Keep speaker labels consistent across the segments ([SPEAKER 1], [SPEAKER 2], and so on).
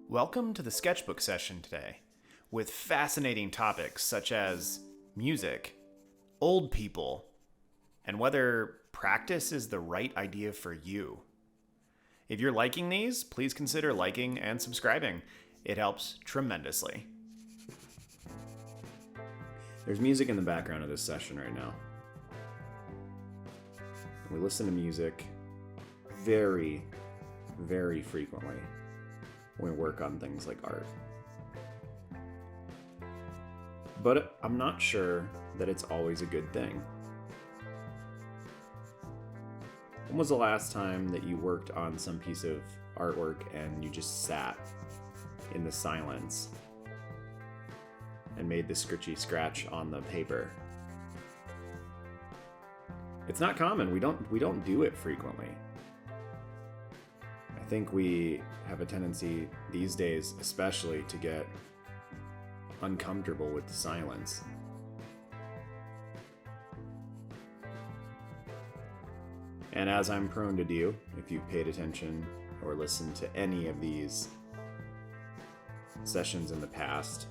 [SPEAKER 1] Welcome to the sketchbook session today, with fascinating topics such as music, old people, and whether practice is the right idea for you. If you're liking these, please consider liking and subscribing. It helps tremendously. There's music in the background of this session right now. We listen to music very, very frequently when we work on things like art. But I'm not sure that it's always a good thing. When was the last time that you worked on some piece of artwork and you just sat in the silence and made the scritchy scratch on the paper? It's not common. We don't do it frequently. I think we have a tendency these days, especially, to get uncomfortable with the silence. And as I'm prone to do, if you've paid attention or listened to any of these sessions in the past,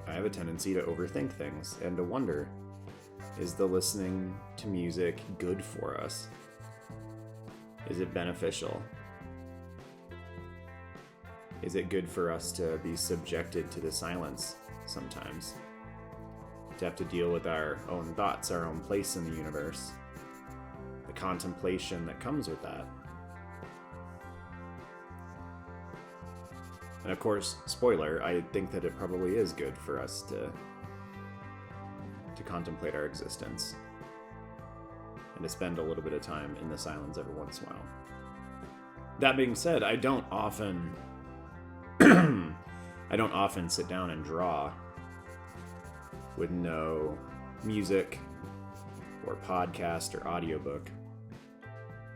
[SPEAKER 1] I have a tendency to overthink things and to wonder, is the listening to music good for us? Is it beneficial? Is it good for us to be subjected to the silence sometimes? To have to deal with our own thoughts, our own place in the universe, the contemplation that comes with that. And of course, spoiler, I think that it probably is good for us to contemplate our existence and to spend a little bit of time in the silence every once in a while. That being said, I don't often sit down and draw with no music or podcast or audiobook.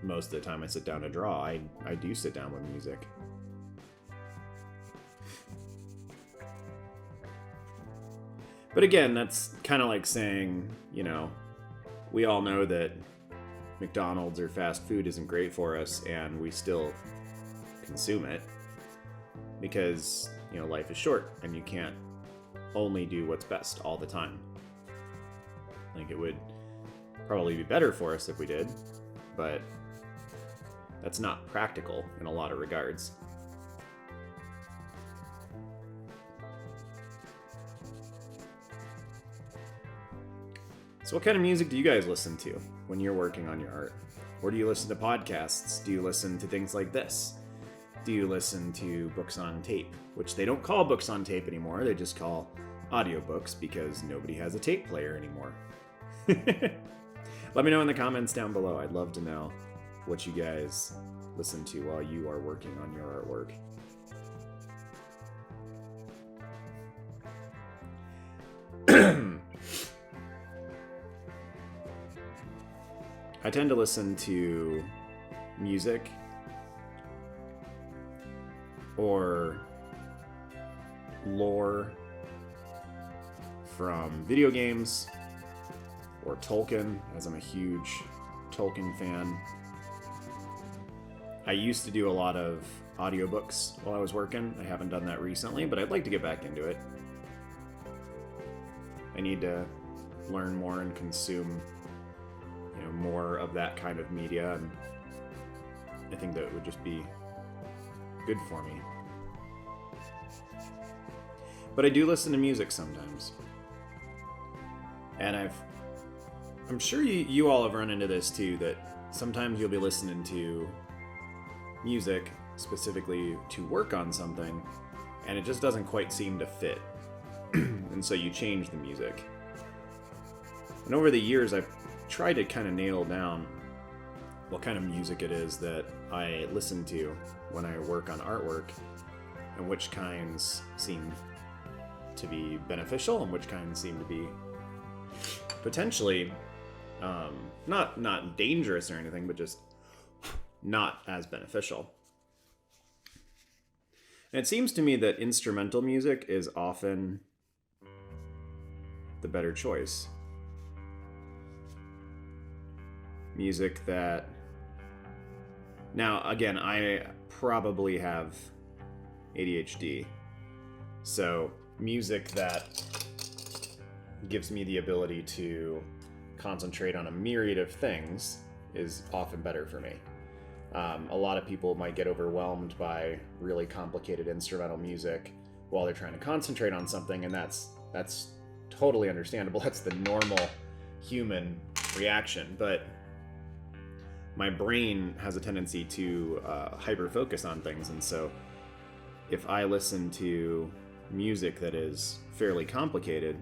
[SPEAKER 1] Most of the time I sit down to draw, I do sit down with music. But again, that's kind of like saying, we all know that McDonald's or fast food isn't great for us, and we still consume it because, life is short and you can't only do what's best all the time. I think it would probably be better for us if we did, but that's not practical in a lot of regards. So what kind of music do you guys listen to when you're working on your art? Or do you listen to podcasts? Do you listen to things like this? Do you listen to books on tape? Which they don't call books on tape anymore, they just call audiobooks because nobody has a tape player anymore. Let me know in the comments down below. I'd love to know what you guys listen to while you are working on your artwork. I tend to listen to music or lore from video games or Tolkien, as I'm a huge Tolkien fan. I used to do a lot of audiobooks while I was working. I haven't done that recently, but I'd like to get back into it. I need to learn more and consume more of that kind of media, and I think that would just be good for me. But I do listen to music sometimes, and I'm sure you all have run into this too, that sometimes you'll be listening to music specifically to work on something and it just doesn't quite seem to fit. And so you change the music. And over the years I've tried to kind of nail down what kind of music it is that I listen to when I work on artwork, and which kinds seem to be beneficial and which kinds seem to be potentially not dangerous or anything, but just not as beneficial. And it seems to me that instrumental music is often the better choice. Music that... Now, again, I probably have ADHD. So music that gives me the ability to concentrate on a myriad of things is often better for me. A lot of people might get overwhelmed by really complicated instrumental music while they're trying to concentrate on something, and that's totally understandable. That's the normal human reaction. But my brain has a tendency to hyper-focus on things, and so if I listen to music that is fairly complicated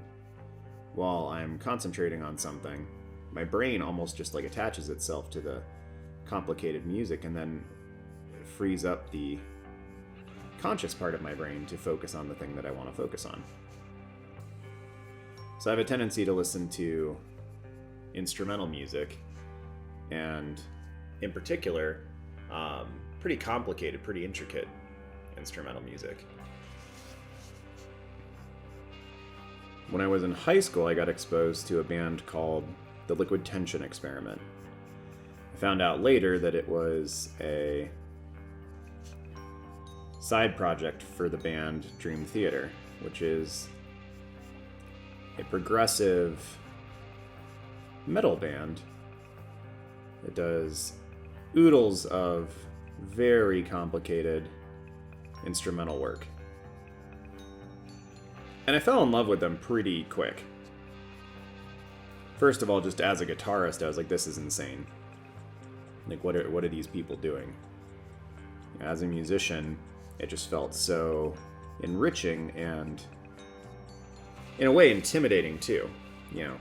[SPEAKER 1] while I'm concentrating on something, my brain almost just like attaches itself to the complicated music and then frees up the conscious part of my brain to focus on the thing that I want to focus on. So I have a tendency to listen to instrumental music, and in particular, pretty complicated, pretty intricate instrumental music. When I was in high school, I got exposed to a band called the Liquid Tension Experiment. I found out later that it was a side project for the band Dream Theater, which is a progressive metal band that does oodles of very complicated instrumental work. And I fell in love with them pretty quick. First of all, just as a guitarist, I was like, this is insane. Like, what are these people doing? As a musician, it just felt so enriching and, in a way, intimidating too. You know,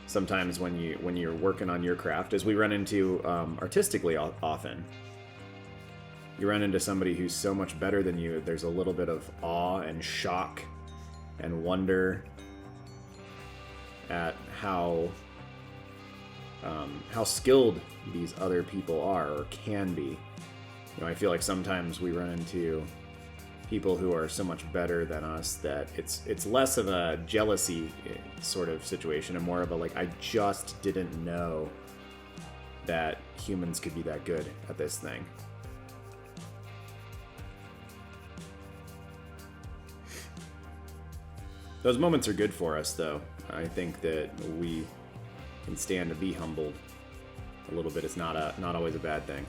[SPEAKER 1] sometimes when you're working on your craft, as we run into artistically often, you run into somebody who's so much better than you. There's a little bit of awe and shock and wonder at how skilled these other people are or can be. You know, I feel like sometimes we run into people who are so much better than us that it's less of a jealousy sort of situation and more of a like, I just didn't know that humans could be that good at this thing. Those moments are good for us, though. I think that we can stand to be humbled a little bit. It's not always a bad thing.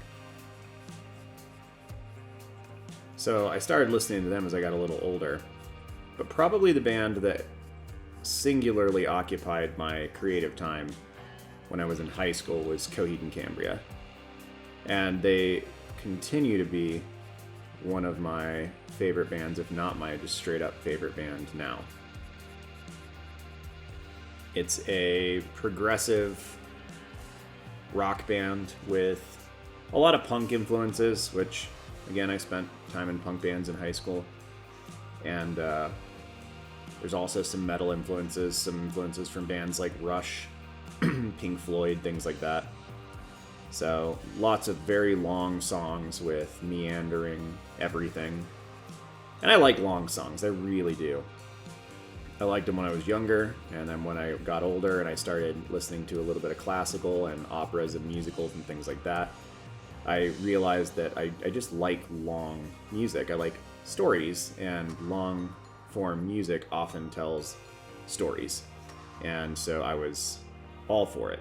[SPEAKER 1] So I started listening to them as I got a little older, but probably the band that singularly occupied my creative time when I was in high school was Coheed and Cambria. And they continue to be one of my favorite bands, if not my just straight up favorite band now. It's a progressive rock band with a lot of punk influences, which, again, I spent time in punk bands in high school. And there's also some metal influences, some influences from bands like Rush, Pink Floyd, things like that. So lots of very long songs with meandering everything. And I like long songs, I really do. I liked them when I was younger, and then when I got older and I started listening to a little bit of classical and operas and musicals and things like that, I realized that I just like long music. I like stories, and long form music often tells stories. And so I was all for it.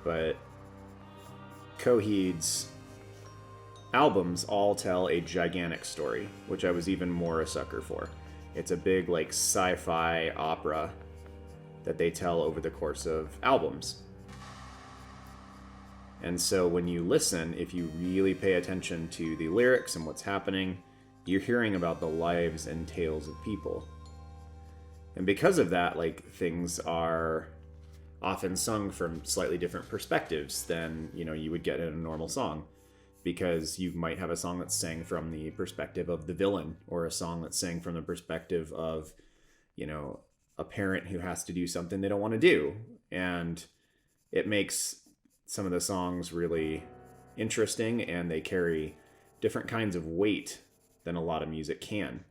[SPEAKER 1] But Coheed's albums all tell a gigantic story, which I was even more a sucker for. It's a big, like, sci-fi opera that they tell over the course of albums. And so when you listen, if you really pay attention to the lyrics and what's happening, you're hearing about the lives and tales of people. And because of that, like, things are often sung from slightly different perspectives than, you know, you would get in a normal song. Because you might have a song that's sang from the perspective of the villain, or a song that's sang from the perspective of, you know, a parent who has to do something they don't want to do. And it makes some of the songs really interesting, and they carry different kinds of weight than a lot of music can.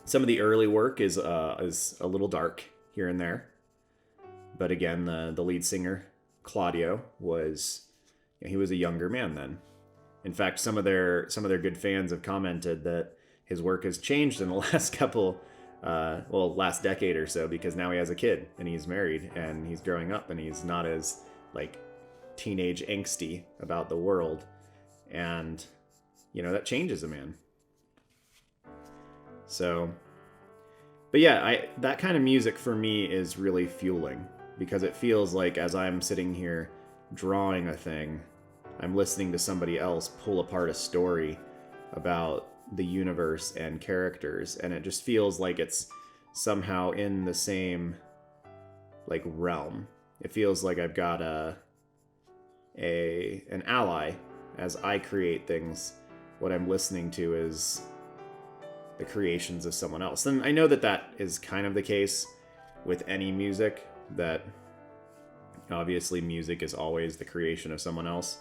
[SPEAKER 1] Some of the early work is a little dark here and there. But again, the lead singer, Claudio was, he was a younger man then. In fact, some of their good fans have commented that his work has changed in the last last decade or so, because now he has a kid and he's married and he's growing up and he's not as like teenage angsty about the world. And, that changes a man. So, but yeah, that kind of music for me is really fueling, because it feels like as I'm sitting here drawing a thing, I'm listening to somebody else pull apart a story about the universe and characters, and it just feels like it's somehow in the same like realm. It feels like I've got an ally as I create things. What I'm listening to is the creations of someone else. And I know that is kind of the case with any music, that obviously music is always the creation of someone else.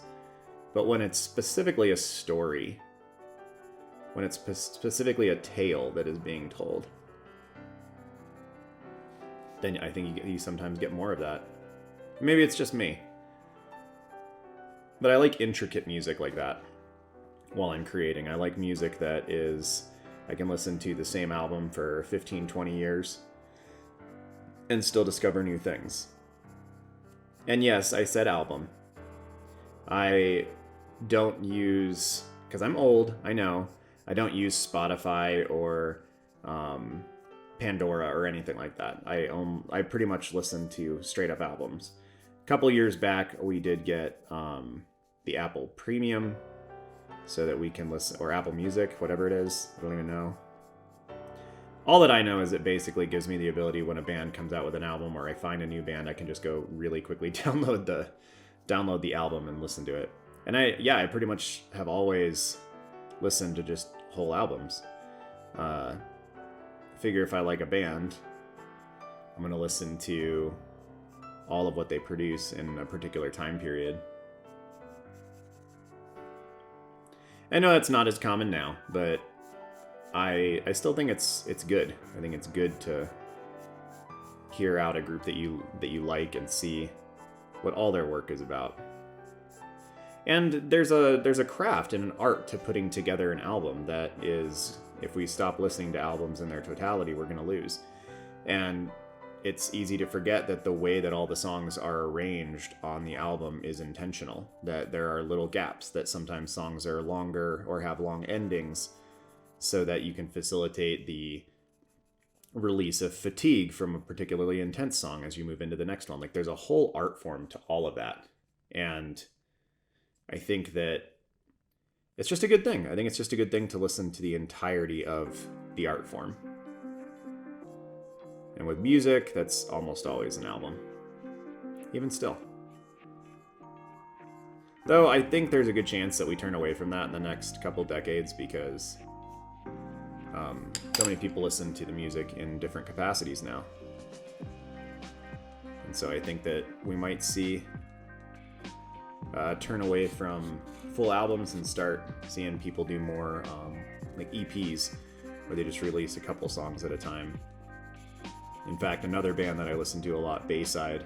[SPEAKER 1] But when it's specifically a story, when it's specifically a tale that is being told, then I think you sometimes get more of that. Maybe it's just me. But I like intricate music like that while I'm creating. I like music that I can listen to the same album for 15, 20 years and still discover new things. And yes, I said album. I don't use, because I'm old, I know, I don't use Spotify or Pandora or anything like that. I pretty much listen to straight up albums. A couple years back, we did get the Apple Premium so that we can listen, or Apple Music, whatever it is. I don't even know. All that I know is it basically gives me the ability, when a band comes out with an album or I find a new band, I can just go really quickly download the album and listen to it. And I pretty much have always listened to just whole albums. Figure if I like a band, I'm going to listen to all of what they produce in a particular time period. I know that's not as common now, but I still think it's good. I think it's good to hear out a group that you like and see what all their work is about. And there's a craft and an art to putting together an album that is, if we stop listening to albums in their totality, we're going to lose. And it's easy to forget that the way that all the songs are arranged on the album is intentional, that there are little gaps, that sometimes songs are longer or have long endings so that you can facilitate the release of fatigue from a particularly intense song as you move into the next one. Like, there's a whole art form to all of that. And I think that it's just a good thing. I think it's just a good thing to listen to the entirety of the art form. And with music, that's almost always an album. Even still. Though I think there's a good chance that we turn away from that in the next couple decades, because so many people listen to the music in different capacities now. And so I think that we might see turn away from full albums and start seeing people do more like EPs, where they just release a couple songs at a time. In fact, another band that I listen to a lot, Bayside,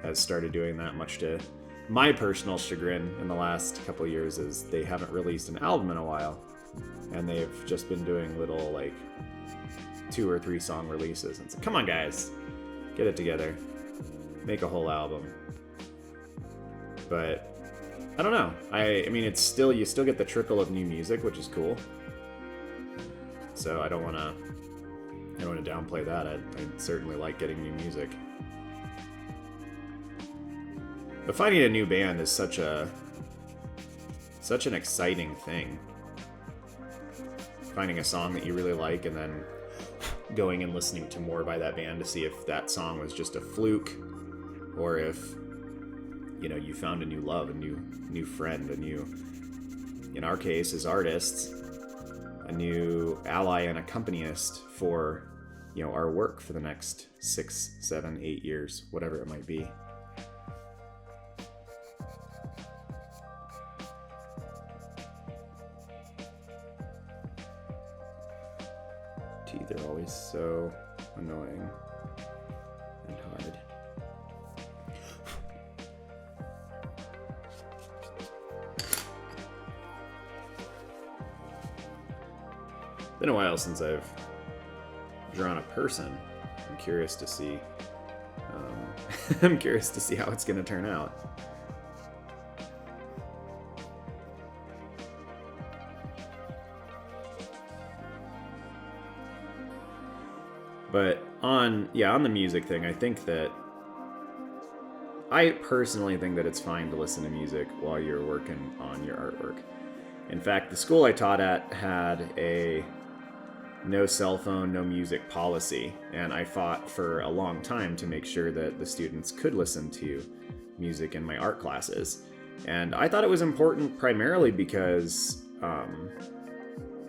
[SPEAKER 1] has started doing that, much to my personal chagrin in the last couple of years, is they haven't released an album in a while. And they've just been doing little, like, 2 or 3 song releases. And it's like, come on, guys, get it together. Make a whole album. But I don't know. I mean, it's still, you still get the trickle of new music, which is cool. So I don't want to downplay that. I certainly like getting new music. But finding a new band is such an exciting thing. Finding a song that you really like and then going and listening to more by that band to see if that song was just a fluke, or if, you found a new love, a new friend, a new, in our case as artists, a new ally and accompanist for, our work for the next 6, 7, 8 years, whatever it might be. They're always so annoying and hard. been a while since I've drawn a person. I'm curious to see. I'm curious to see how it's going to turn out. But on the music thing, I personally think that it's fine to listen to music while you're working on your artwork. In fact, the school I taught at had a no cell phone, no music policy, and I fought for a long time to make sure that the students could listen to music in my art classes. And I thought it was important primarily because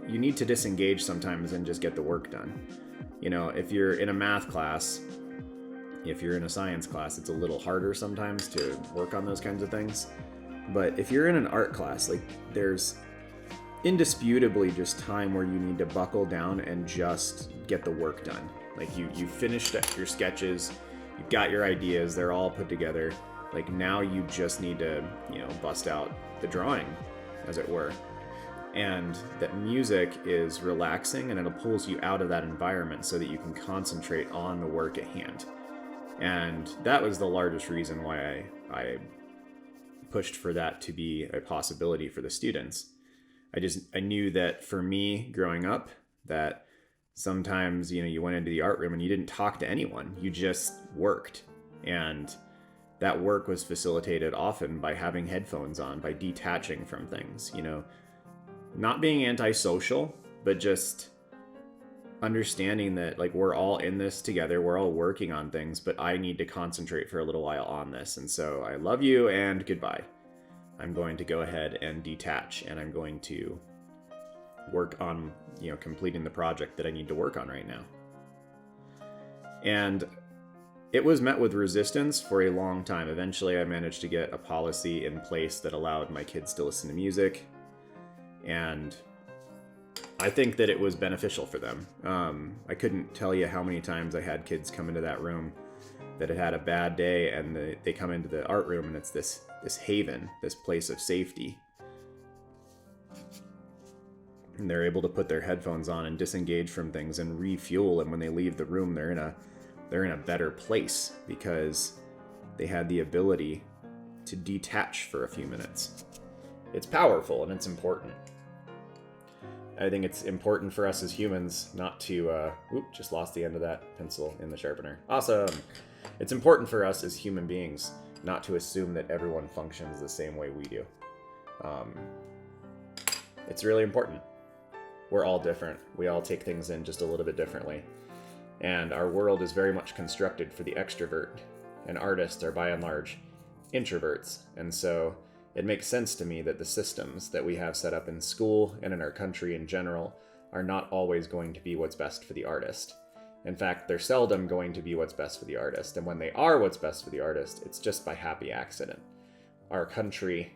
[SPEAKER 1] you need to disengage sometimes and just get the work done. You know, if you're in a math class, if you're in a science class, it's a little harder sometimes to work on those kinds of things. But if you're in an art class, like, there's indisputably just time where you need to buckle down and just get the work done. Like, you finished your sketches, you've got your ideas, they're all put together. Like, now you just need to, bust out the drawing, as it were. And that music is relaxing, and it pulls you out of that environment so that you can concentrate on the work at hand. And that was the largest reason why I pushed for that to be a possibility for the students. I knew that for me growing up, that sometimes, you went into the art room and you didn't talk to anyone, you just worked. And that work was facilitated often by having headphones on, by detaching from things, not being antisocial, but just understanding that, like, we're all in this together, we're all working on things, but I need to concentrate for a little while on this. And so I love you and goodbye. I'm going to go ahead and detach, and I'm going to work on, completing the project that I need to work on right now. And it was met with resistance for a long time. Eventually, I managed to get a policy in place that allowed my kids to listen to music, and I think that it was beneficial for them. I couldn't tell you how many times I had kids come into that room that had a bad day, and they come into the art room, and it's this haven, this place of safety. And they're able to put their headphones on and disengage from things and refuel, and when they leave the room, they're in a better place because they had the ability to detach for a few minutes. It's powerful and it's important. I think it's important for us as humans not to, just lost the end of that pencil in the sharpener. Awesome. It's important for us as human beings not to assume that everyone functions the same way we do. It's really important. We're all different. We all take things in just a little bit differently. And our world is very much constructed for the extrovert, and artists are by and large introverts. And so it makes sense to me that the systems that we have set up in school and in our country in general are not always going to be what's best for the artist. In fact, they're seldom going to be what's best for the artist. And when they are what's best for the artist, it's just by happy accident. Our country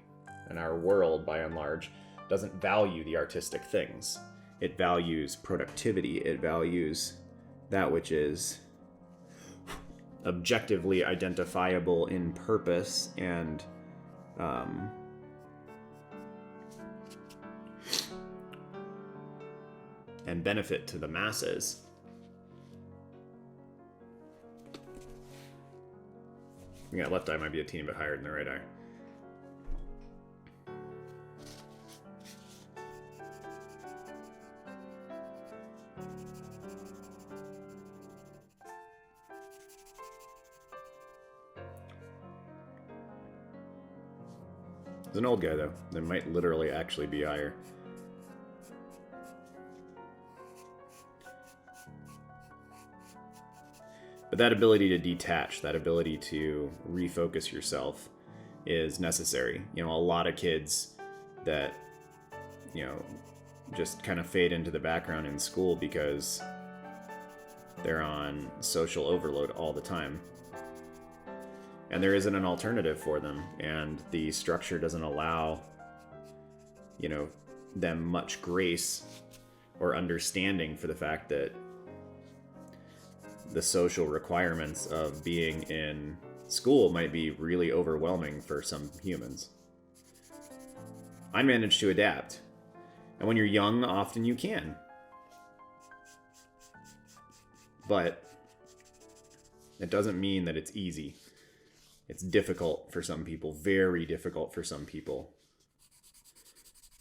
[SPEAKER 1] and our world, by and large, doesn't value the artistic things. It values productivity. It values that which is objectively identifiable in purpose and benefit to the masses. Yeah, left eye might be a teeny bit higher than the right eye. He's an old guy, though. That might literally actually be higher. But that ability to detach, that ability to refocus yourself is necessary. A lot of kids that, just kind of fade into the background in school because they're on social overload all the time. And there isn't an alternative for them, and the structure doesn't allow, them much grace or understanding for the fact that the social requirements of being in school might be really overwhelming for some humans. I managed to adapt, and when you're young, often you can. But it doesn't mean that it's easy. It's difficult for some people, very difficult for some people.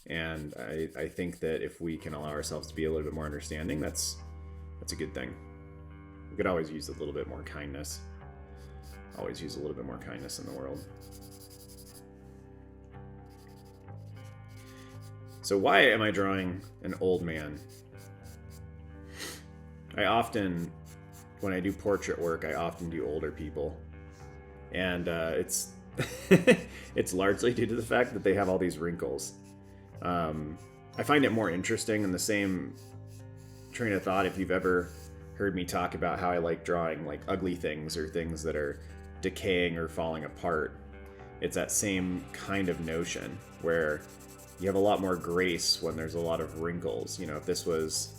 [SPEAKER 1] And I think that if we can allow ourselves to be a little bit more understanding, that's a good thing. We could always use a little bit more kindness. Always use a little bit more kindness in the world. So why am I drawing an old man? When I do portrait work, I often do older people. And it's it's largely due to the fact that they have all these wrinkles. I find it more interesting in the same train of thought. If you've ever heard me talk about how I like drawing like ugly things or things that are decaying or falling apart, it's that same kind of notion where you have a lot more grace when there's a lot of wrinkles. If this was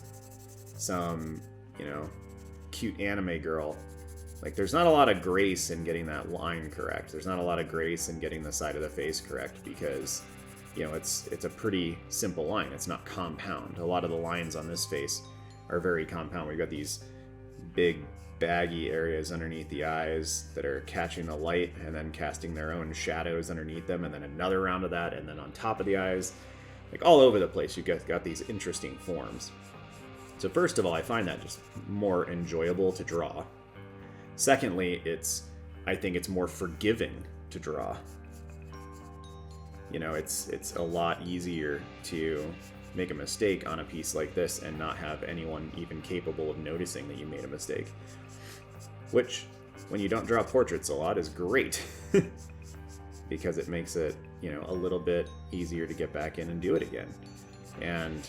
[SPEAKER 1] some, cute anime girl, like there's not a lot of grace in getting that line correct. There's not a lot of grace in getting the side of the face correct because it's a pretty simple line. It's not compound. A lot of the lines on this face are very compound. We've got these big baggy areas underneath the eyes that are catching the light and then casting their own shadows underneath them, and then another round of that, and then on top of the eyes, like all over the place. You've got these interesting forms. So first of all, I find that just more enjoyable to draw. Secondly, I think it's more forgiving to draw. It's a lot easier to make a mistake on a piece like this and not have anyone even capable of noticing that you made a mistake. Which, when you don't draw portraits a lot, is great. Because it makes it, a little bit easier to get back in and do it again. And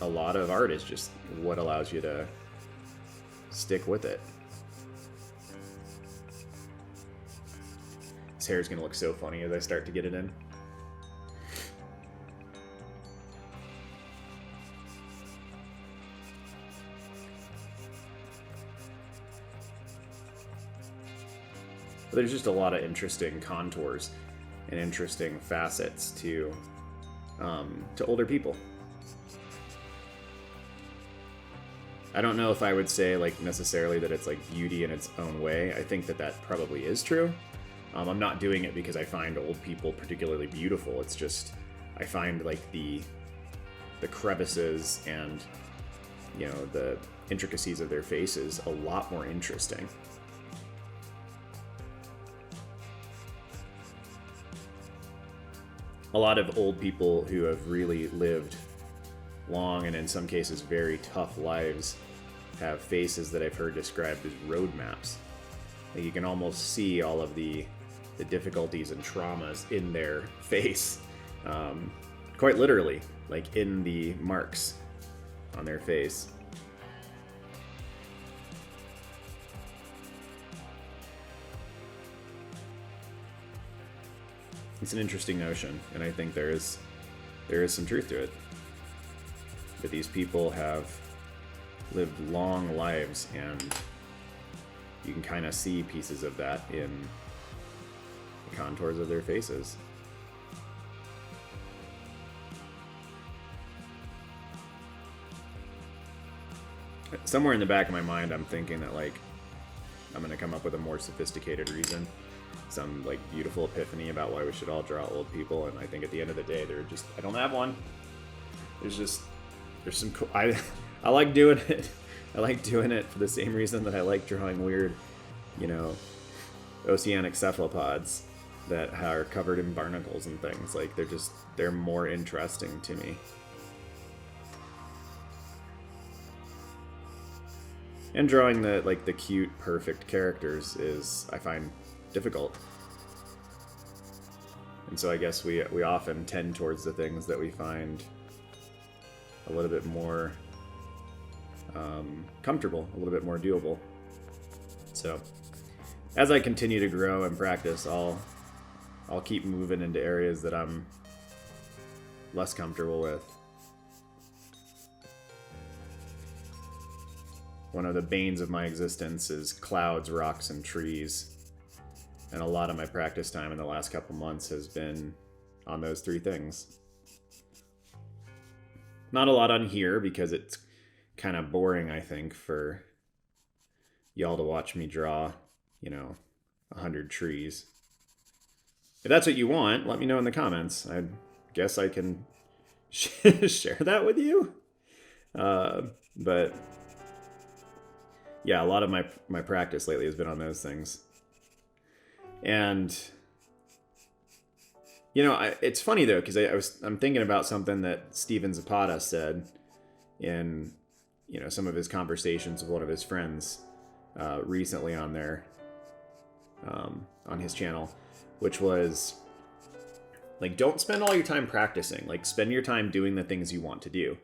[SPEAKER 1] a lot of art is just what allows you to stick with it. This hair is going to look so funny as I start to get it in. But there's just a lot of interesting contours and interesting facets to older people. I don't know if I would say necessarily that it's beauty in its own way. I think that probably is true. I'm not doing it because I find old people particularly beautiful. It's just I find the crevices and the intricacies of their faces a lot more interesting. A lot of old people who have really lived long and in some cases very tough lives have faces that I've heard described as road maps. You can almost see all of the difficulties and traumas in their face, quite literally, in the marks on their face. It's an interesting notion, and I think there is some truth to it. That these people have lived long lives, and you can kind of see pieces of that in the contours of their faces. Somewhere in the back of my mind, I'm thinking that I'm going to come up with a more sophisticated reason, some beautiful epiphany about why we should all draw old people, and I think at the end of the day, I don't have one. There's some cool, I like doing it. I like doing it for the same reason that I like drawing weird, oceanic cephalopods that are covered in barnacles and things. They're more interesting to me. And drawing the cute, perfect characters is, I find, difficult. And so I guess we often tend towards the things that we find a little bit more comfortable, a little bit more doable. So as I continue to grow and practice, I'll keep moving into areas that I'm less comfortable with. One of the banes of my existence is clouds, rocks, and trees. And a lot of my practice time in the last couple months has been on those three things. Not a lot on here because it's kind of boring, I think, for y'all to watch me draw, 100 trees. If that's what you want, let me know in the comments. I guess I can share that with you. But yeah, a lot of my practice lately has been on those things. And it's funny though, because I'm thinking about something that Stephen Zapata said in some of his conversations with one of his friends recently on there, on his channel, which was like, don't spend all your time practicing. Like, spend your time doing the things you want to do.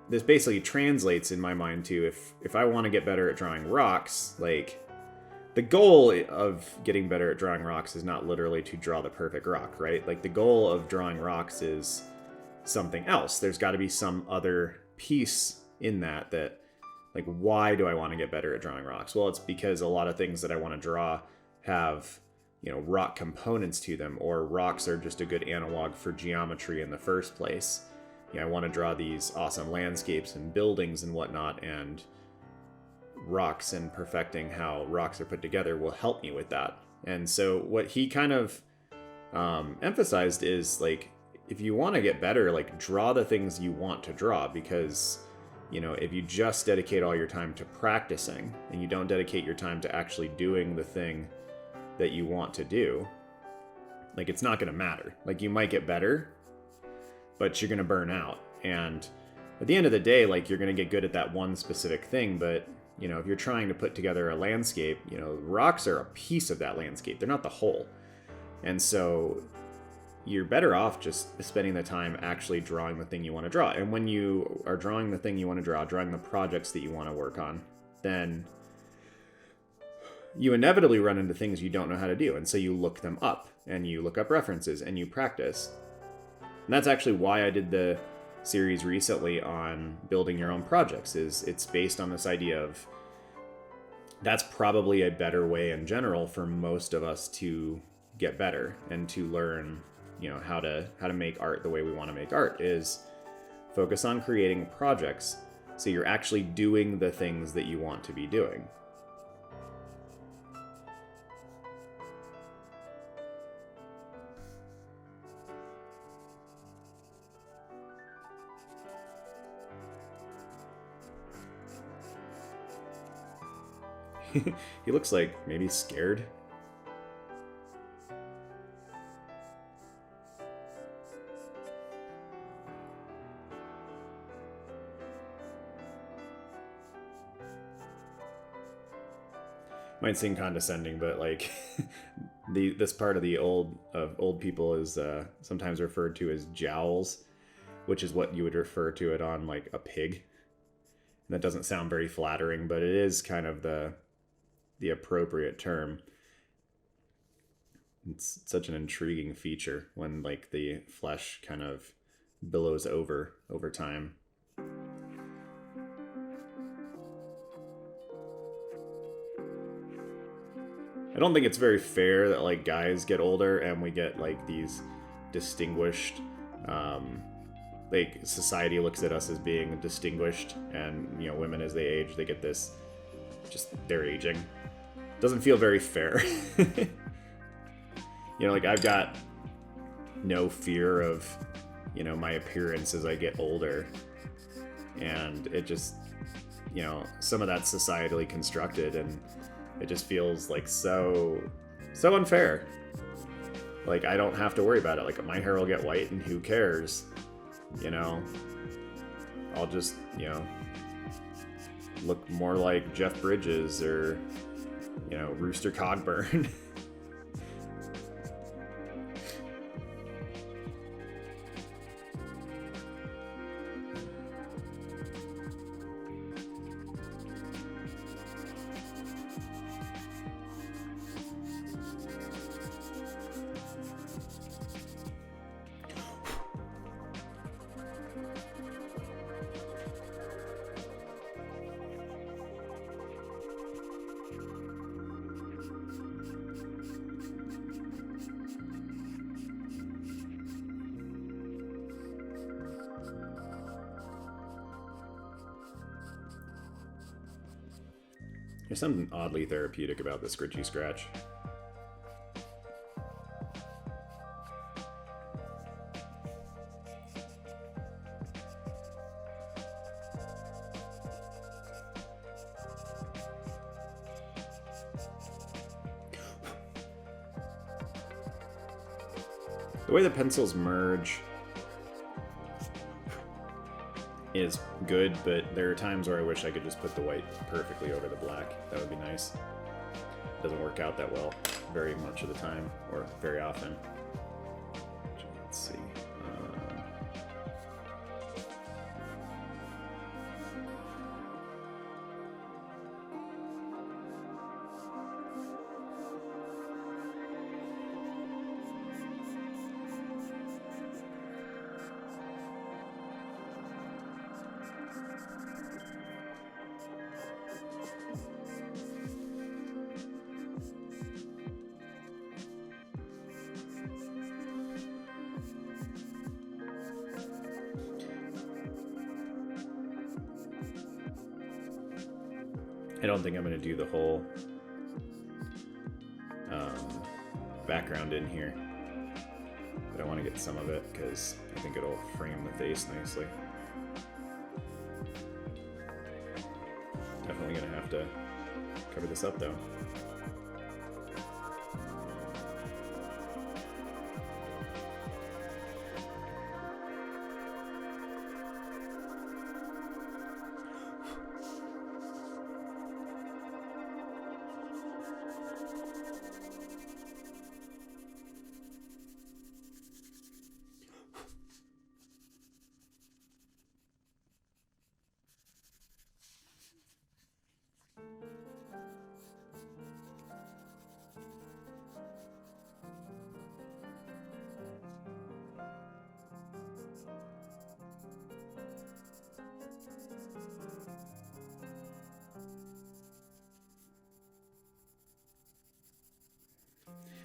[SPEAKER 1] This basically translates in my mind to if I want to get better at drawing rocks, like, the goal of getting better at drawing rocks is not literally to draw the perfect rock, right? Like, the goal of drawing rocks is something else. There's got to be some other piece in that, like, why do I want to get better at drawing rocks? Well, it's because a lot of things that I want to draw have, rock components to them, or rocks are just a good analog for geometry in the first place. I want to draw these awesome landscapes and buildings and whatnot, and rocks and perfecting how rocks are put together will help me with that. And so what he kind of emphasized is, like, if you want to get better, like, draw the things you want to draw, because if you just dedicate all your time to practicing and you don't dedicate your time to actually doing the thing that you want to do, like, it's not going to matter. Like, you might get better, but you're going to burn out. And at the end of the day, like, you're going to get good at that one specific thing. But, if you're trying to put together a landscape, rocks are a piece of that landscape. They're not the whole. And so you're better off just spending the time actually drawing the thing you want to draw. And when you are drawing the thing you want to draw, drawing the projects that you want to work on, then you inevitably run into things you don't know how to do. And so you look them up, and you look up references, and you practice. And that's actually why I did the series recently on building your own projects. It's based on this idea of, that's probably a better way in general for most of us to get better and to learn, how to make art the way we want to make art, is focus on creating projects so you're actually doing the things that you want to be doing. He looks like maybe scared. Might seem condescending, but like this part of old people is sometimes referred to as jowls, which is what you would refer to it on, like, a pig. And that doesn't sound very flattering, but it is kind of the appropriate term. It's such an intriguing feature when, like, the flesh kind of billows over time. I don't think it's very fair that, like, guys get older and we get, like, these distinguished, like, society looks at us as being distinguished, and, women, as they age, they get this, just, they're aging. Doesn't feel very fair. Like, I've got no fear of, my appearance as I get older. And it just, some of that's societally constructed, and it just feels like so unfair. Like, I don't have to worry about it. Like, my hair will get white, and who cares? I'll just, look more like Jeff Bridges or, Rooster Cogburn. There's something oddly therapeutic about the scritchy scratch. The way the pencils merge is good, but there are times where I wish I could just put the white perfectly over the black. That would be nice. It doesn't work out that well very much of the time, or very often. Let's see. I don't think I'm going to do the whole background in here, but I want to get some of it because I think it'll frame the face nicely. Definitely going to have to cover this up though.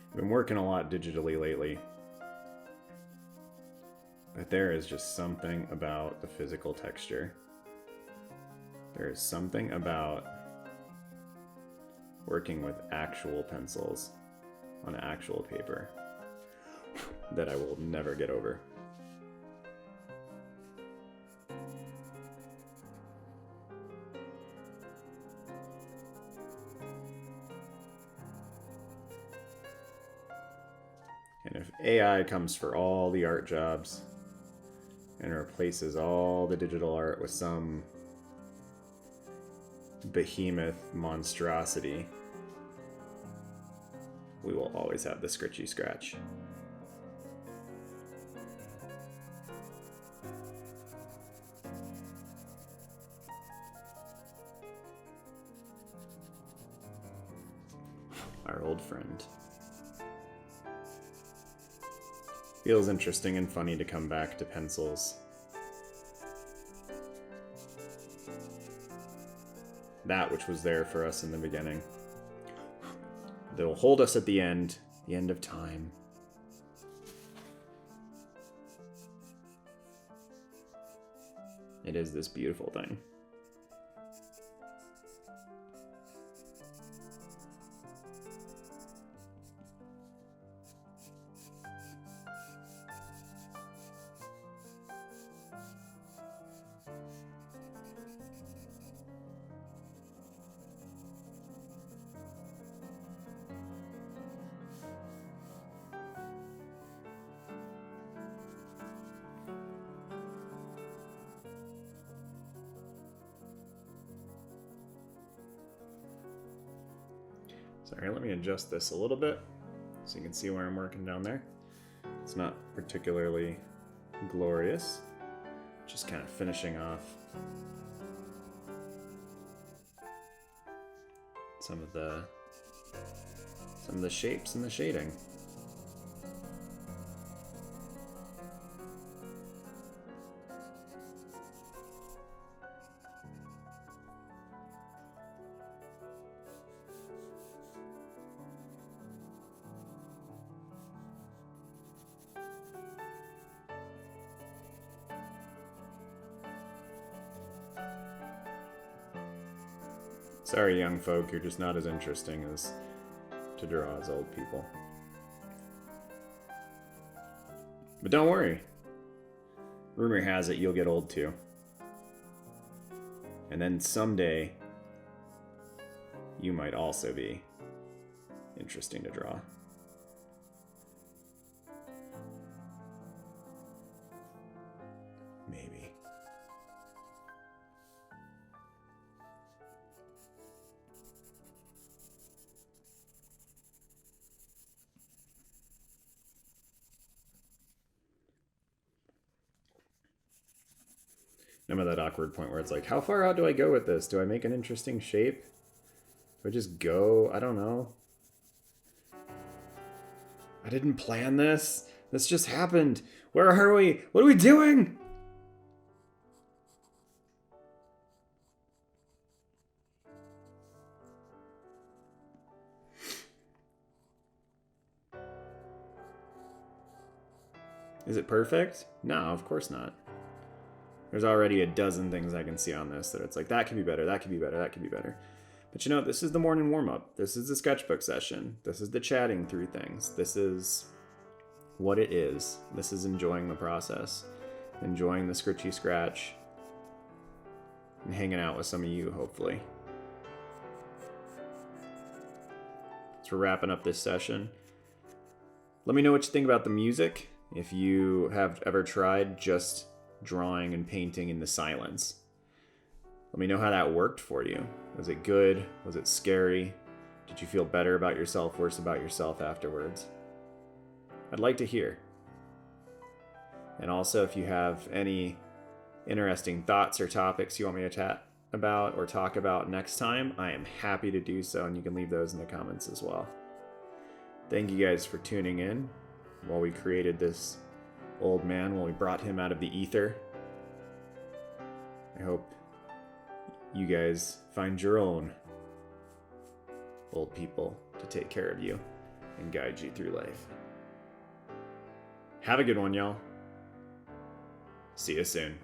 [SPEAKER 1] I've been working a lot digitally lately, but there is just something about the physical texture. There is something about working with actual pencils on actual paper that I will never get over. And if AI comes for all the art jobs and replaces all the digital art with some behemoth monstrosity, we will always have the scritchy scratch. Our old friend. Feels interesting and funny to come back to pencils. That which was there for us in the beginning. That'll hold us at the end of time. It is this beautiful thing. Sorry, let me adjust this a little bit so you can see where I'm working down there. It's not particularly glorious, just kind of finishing off some of the shapes and the shading. Sorry, young folk, you're just not as interesting as to draw as old people. But don't worry. Rumor has it you'll get old too. And then someday, you might also be interesting to draw. Maybe. I'm at that awkward point where it's like, how far out do I go with this? Do I make an interesting shape? Do I just go? I don't know. I didn't plan this. This just happened. Where are we? What are we doing? Is it perfect? No, of course not. There's already a dozen things I can see on this that it's like, that could be better, that could be better, that could be better. But you know, this is the morning warm-up. This is the sketchbook session. This is the chatting through things. This is what it is. This is enjoying the process. Enjoying the scritchy scratch. And hanging out with some of you, hopefully. So we're wrapping up this session. Let me know what you think about the music. If you have ever tried just drawing and painting in the silence. Let me know how that worked for you. Was it good? Was it scary? Did you feel better about yourself, worse about yourself afterwards? I'd like to hear. And also, if you have any interesting thoughts or topics you want me to chat about or talk about next time, I am happy to do so, and you can leave those in the comments as well. Thank you guys for tuning in while we created this old man, while we brought him out of the ether. I hope you guys find your own old people to take care of you and guide you through life. Have a good one, y'all. See you soon.